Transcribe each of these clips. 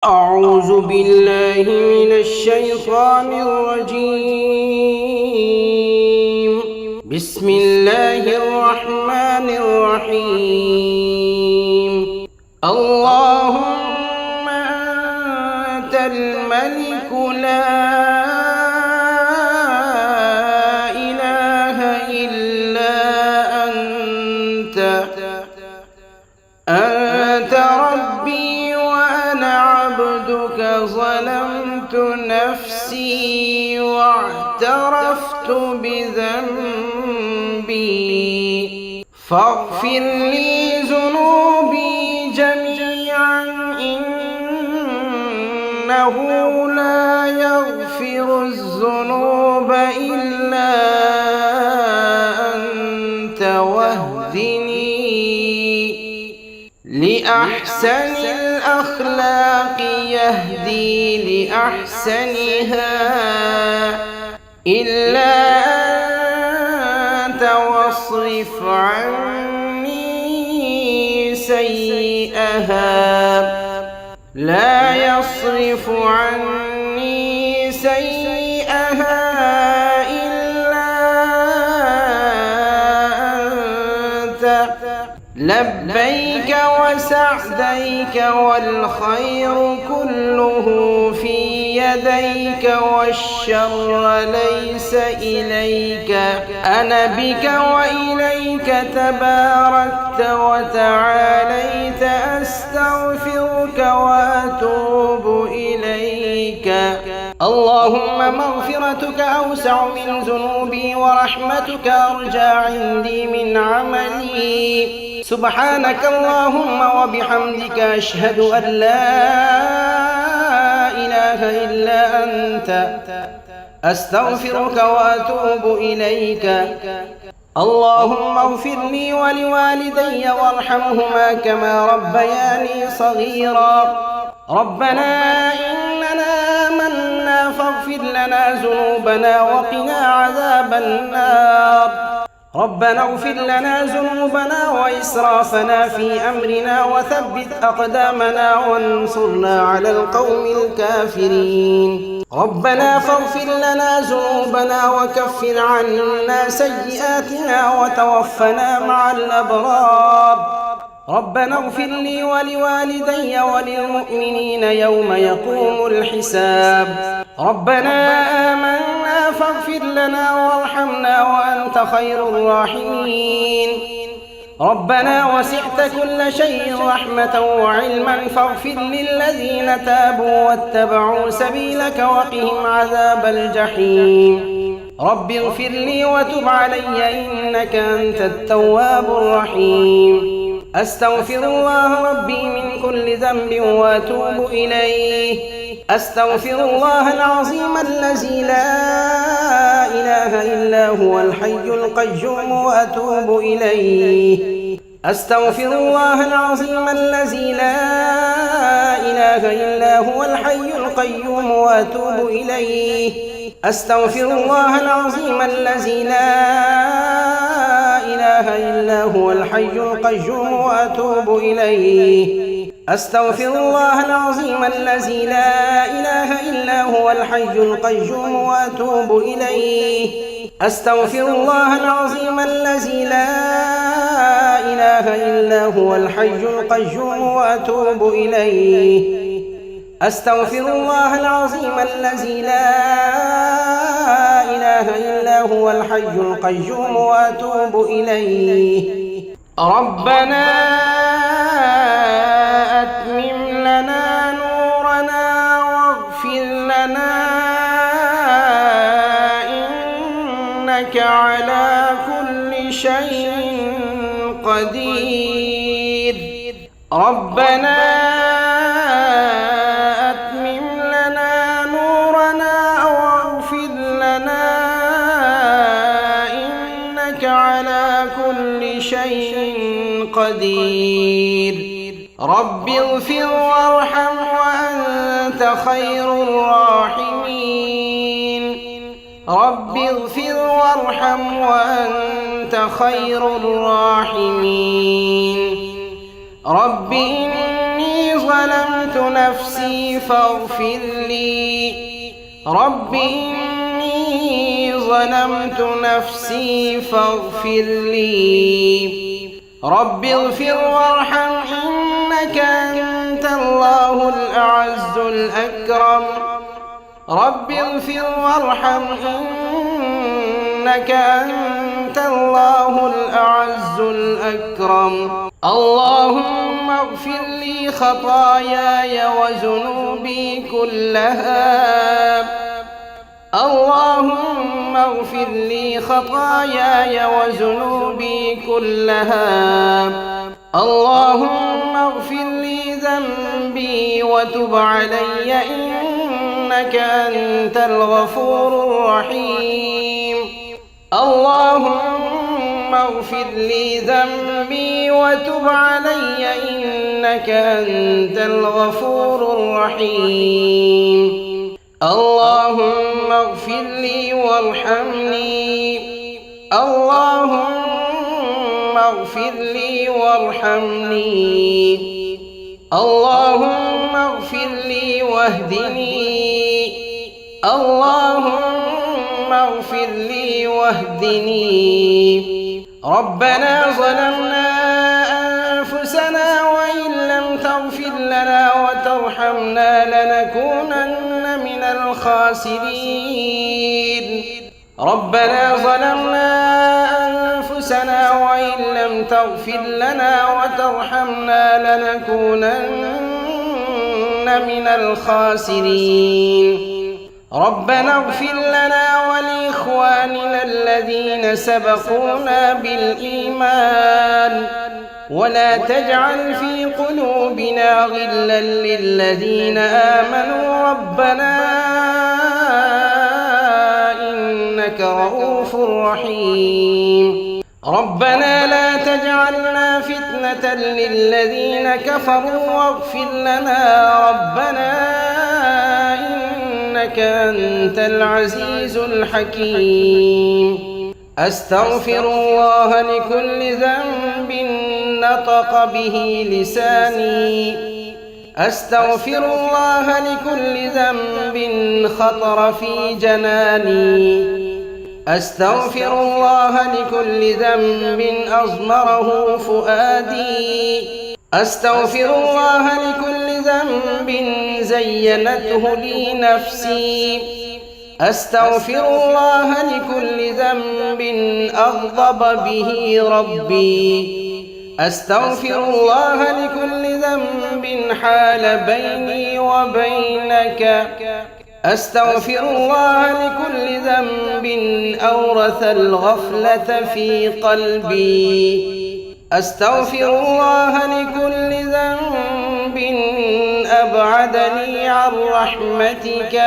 أعوذ بالله من الشيطان الرجيم. بسم الله الرحمن الرحيم. اللهم أنت الملك لا إله إلا أنت ربي وأنا عبدك ظلمت نفسي واعترفت بذنبي فاغفر لي ذنوبي جميعا إنه لا يغفر الذنوب إلا أنت واهدني لأحسن الأخلاق يهدي لأحسنها إلا أنت واصرف عني سيئها لا يصرف عني سيئها إلا أنت لبيك وسعديك والخير كله في يديك والشر ليس إليك أنا بك وإليك تباركت وتعاليت أستغفرك وأتوب إليك. اللهم مغفرتك أوسع من ذنوبي ورحمتك أرجى عندي من عملي. سبحانك اللهم وبحمدك أشهد أن لا إله إلا أنت أستغفرك وأتوب إليك. اللهم اغفر لي ولوالدي وارحمهما كما ربياني صغيرا. ربنا إننا آمنا فاغفر لنا ذنوبنا وقنا عذاب النار. ربنا اغفر لنا ذنوبنا وإسرافنا في أمرنا وثبت أقدامنا وانصرنا على القوم الكافرين. ربنا فاغفر لنا ذنوبنا وكفر عنا سيئاتنا وتوفنا مع الأبرار. ربنا اغفر لي ولوالدي وللمؤمنين يوم يقوم الحساب. ربنا آمنا فاغفر لنا وارحمنا وأنت خير الراحمين. ربنا وسعت كل شيء رحمة وعلما فاغفر للذين تابوا واتبعوا سبيلك وقهم عذاب الجحيم. رب اغفر لي وتب علي إنك أنت التواب الرحيم. أستغفر الله ربي من كل ذنب وأتوب إليه. أستغفر الله العظيم الذي لا إله إلا هو الحي القيوم وأتوب إليه. أستغفر الله العظيم الذي لا إله إلا هو الحي القيوم وأتوب إليه. أستغفر الله العظيم الذي لا إله إلا هو الحي القيوم وأتوب إليه. أستغفر الله العظيم الذي لا إله إلا هو الحي القيوم وأتوب إليه. أستغفر الله العظيم الذي لا إله إلا هو الحي القيوم وأتوب إليه. أستغفر الله العظيم الذي لا إله إلا هو الحي القيوم وأتوب إليه. ربنا أتمم لنا نورنا واغفر لنا إنك على كل شيء قدير. ربنا أتمم لنا نورنا واغفر لنا إنك على كل شيء قدير. رب اغفر وارحم وأنت خير الراحمين. رب اغفر وارحم وأنت خير الراحمين. رب إني ظلمت نفسي فاغفر لي رب إني ظلمت نفسي فاغفر لي رب اغفر وارحم إنك أنت الله الأعز الأكرم رب اغفر وارحم إنك أنت الله الأعز الأكرم اللهم اغفر لي خطاياي وذنوبي كلها اللهم اغفر لي خطاياي وذنوبي كلها اللهم اغفر لي ذنبي وتب علي إنك أنت الغفور الرحيم اللهم اغفر لي ذنبي وتب علي إنك أنت الغفور الرحيم اللهم اغفر لي وارحمني اللهم اغفر لي وارحمني اللهم اغفر لي واهدني اللهم اغفر لي واهدني ربنا ظلمنا أنفسنا وإن لم تغفر لنا وترحمنا لنكونن من الخاسرين ربنا ظلمنا أنفسنا وإن لم تغفر لنا وترحمنا لنكونن من الخاسرين ربنا اغفر لنا ولإخواننا الذين سبقونا بالإيمان ولا تجعل في قلوبنا غلا للذين آمنوا ربنا إنك رؤوف رحيم ربنا لا تجعلنا فتنة للذين كفروا واغفر لنا ربنا إنك أنت العزيز الحكيم أستغفر الله لكل ذنب نطق به لساني أستغفر الله لكل ذنب خطر في جناني أستغفر الله لكل ذنب أضمره فؤادي أستغفر الله لكل ذنب زينته لي نفسي أستغفر الله لكل ذنب أغضب به ربي أستغفر الله لكل ذنب حال بيني وبينك أستغفر الله لكل ذنب أورث الغفلة في قلبي أستغفر الله لكل ذنب أبعدني عن رحمتك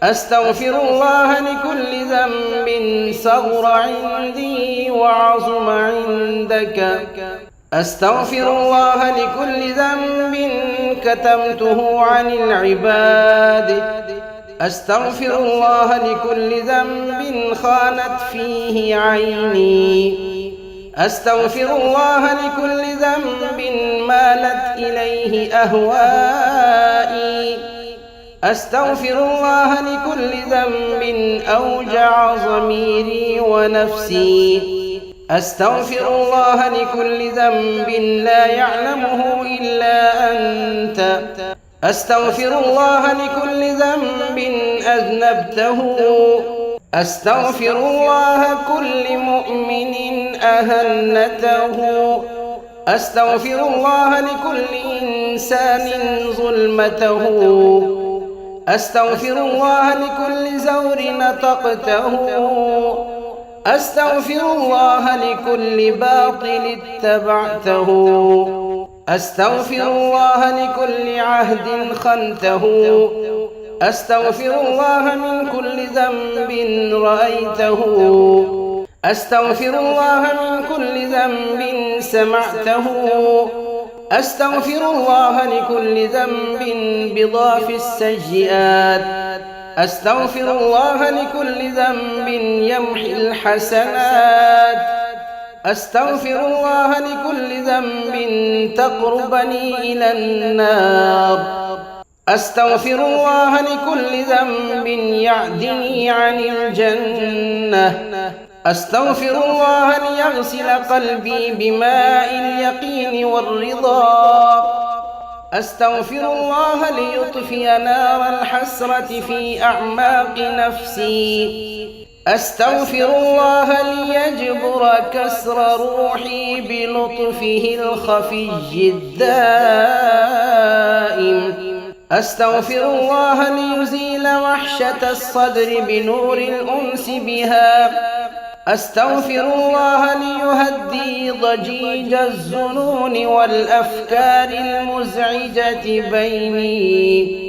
أستغفر الله لكل ذنب صغر عندي وعظم عندك أستغفر الله لكل ذنب كتمته عن العباد أستغفر الله لكل ذنب خانت فيه عيني أستغفر الله لكل ذنب مالت إليه أهوائي أستغفر الله لكل ذنب أوجع ضميري ونفسي أستغفر الله لكل ذنب لا يعلمه إلا أنت أستغفر الله لكل ذنب أذنبته أستغفر الله كل مؤمن أهنته أستغفر الله لكل إنسان ظلمته أستغفر الله لكل زور نطقته أستغفر الله لكل باطل اتبعته أستغفر الله لكل عهد خنته أستغفر الله من كل ذنب رأيته أستغفر الله من كل ذنب سمعته أستغفر الله لكل ذنب بضاف السيئات أستغفر الله لكل ذنب يمحي الحسنات أستغفر الله لكل ذنب تقربني إلى النار. أستغفر الله لكل ذنب يعدني عن الجنة. أستغفر الله ليغسل قلبي بماء اليقين والرضا. أستغفر الله ليطفئ نار الحسرة في أعماق نفسي. أستغفر الله ليجبر كسر روحي بلطفه الخفي الدائم. أستغفر الله ليزيل وحشة الصدر بنور الأنس بها. أستغفر الله ليهدي ضجيج الظنون والأفكار المزعجة بيني.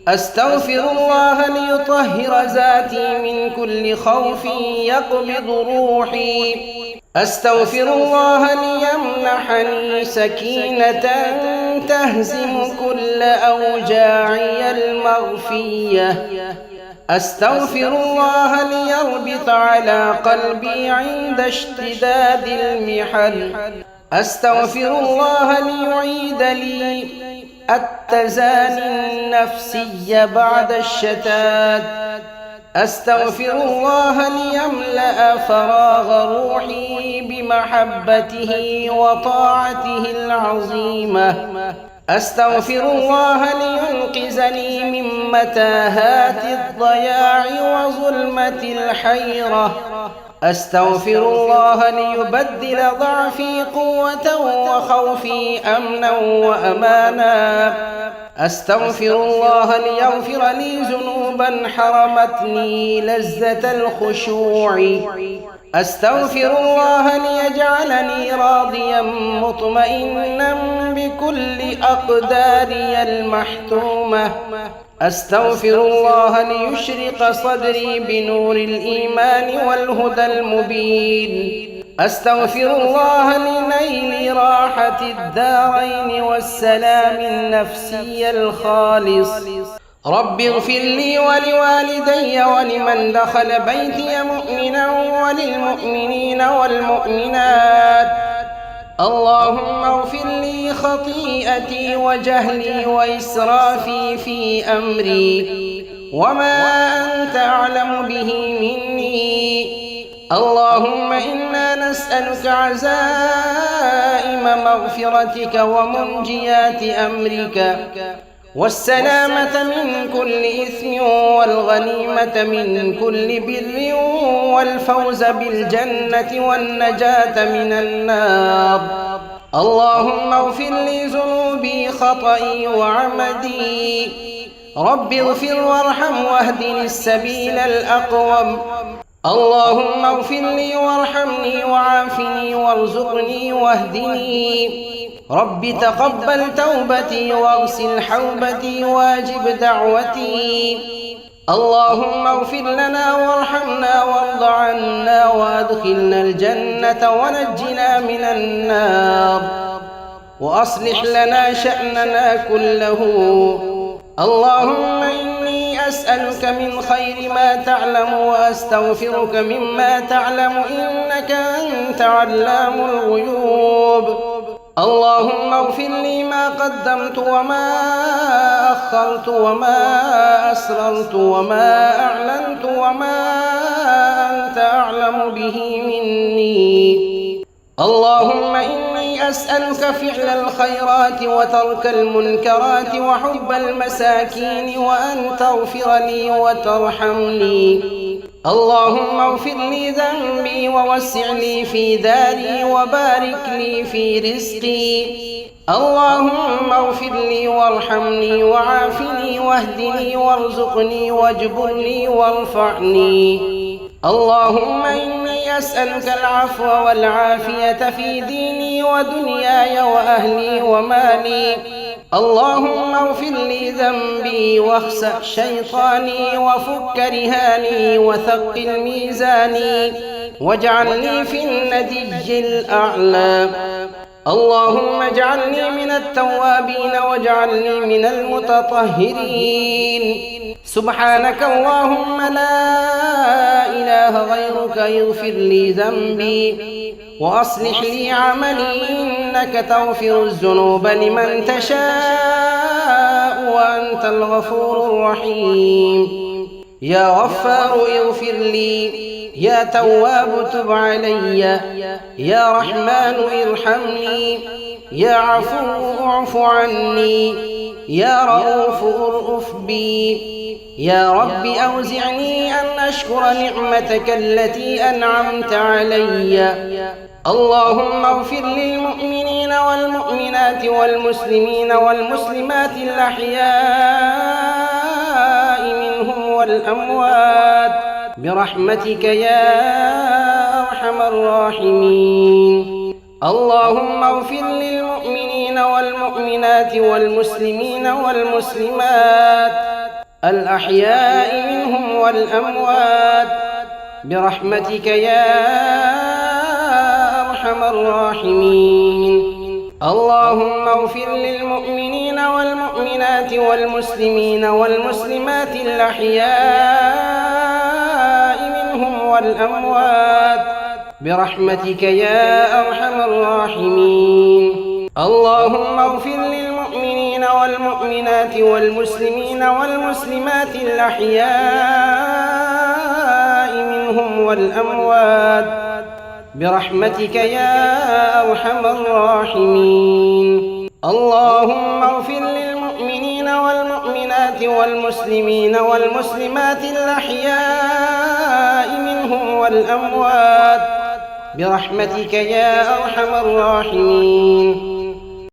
أستغفر الله ليطهر ذاتي من كل خوف يقبض روحي. أستغفر الله ليمنحني سكينة تهزم كل أوجاعي المغفية. أستغفر الله ليربط على قلبي عند اشتداد المحن. أستغفر الله ليعيد لي التزاني النفسي بعد الشتات. أستغفر الله ليملأ فراغ روحي بمحبته وطاعته العظيمة. أستغفر الله لينقذني من متاهات الضياع وظلمة الحيرة. أستغفر الله ليبدل ضعفي قوة وخوفي أمنا وأمانا. أستغفر الله ليغفر لي ذنوبا حرمتني لذة الخشوع. أستغفر الله ليجعلني راضيا مطمئنا بكل أقداري المحتومة. أستغفر الله ليشرق صدري بنور الإيمان والهدى المبين. أستغفر الله لنيل راحة الدارين والسلام النفسي الخالص. رب اغفر لي ولوالدي ولمن دخل بيتي مؤمنا وللمؤمنين والمؤمنات. اللهم اغفر لي خطيئتي وجهلي وإسرافي في أمري وما أنت أعلم به مني. اللهم إنا نسألك عزائم مغفرتك ومنجيات أمرك والسلامة من كل إثم والغنيمة من كل بر والفوز بالجنة والنجاة من النار. اللهم اغفر لي ذنوبي خطئي وعمدي. رب اغفر وارحم واهدني السبيل الأقوم. اللهم اغفر لي وارحمني وعافني وارزقني واهدني. رب تقبل توبتي واغسل حوبتي واجب دعوتي. اللهم اغفر لنا وارحمنا وارض عنا وادخلنا الجنة ونجنا من النار وأصلح لنا شأننا كله. اللهم إني أسألك من خير ما تعلم وأستغفرك مما تعلم إنك أنت علام الغيوب. اللهم اغفر لي ما قدمت وما أخرت وما أسررت وما أعلنت وما أنت أعلم به مني. اللهم إني أسألك فعل الخيرات وترك المنكرات وحب المساكين وأن تغفر لي وترحمني. اللهم اغفر لي ذنبي ووسع لي في داري وبارك لي في رزقي. اللهم اغفر لي وارحمني وعافني واهدني وارزقني واجبرني وارفعني. اللهم إني أسألك العفو والعافية في ديني ودنياي وأهلي ومالي. اللهم اغفر لي ذنبي واخسأ شيطاني وفك رهاني وثقل ميزاني واجعلني في الندج الأعلى. اللهم اجعلني من التوابين واجعلني من المتطهرين. سبحانك اللهم لا إله غيرك يغفر لي ذنبي وأصلح لي عملي إنك تغفر الذنوب لمن تشاء وأنت الغفور الرحيم. يا غفار اغفر لي، يا تواب تب علي، يا رحمن ارحمني، يا عفو اعف عني، يا رؤوف ارأف بي. يا رب أوزعني أن أشكر نعمتك التي أنعمت علي. اللهم اغفر للمؤمنين والمؤمنات والمسلمين والمسلمات الأحياء منهم والأموات برحمتك يا أرحم الراحمين. اللهم اغفر للمؤمنين والمؤمنات والمسلمين والمسلمات الأحياء منهم والأموات برحمتك يا أرحم الراحمين. اللهم اغفر للمؤمنين والمؤمنات والمسلمين والمسلمات الأحياء منهم والأموات برحمتك يا أرحم الراحمين. اللهم اغفر للمؤمنين والمؤمنات والمسلمين والمسلمات الأحياء منهم والأموات برحمتك يا أرحم الراحمين. اللهم اغفر للمؤمنين والمؤمنات والمسلمين والمسلمات الأحياء منهم والأموات برحمتك يا أرحم الراحمين.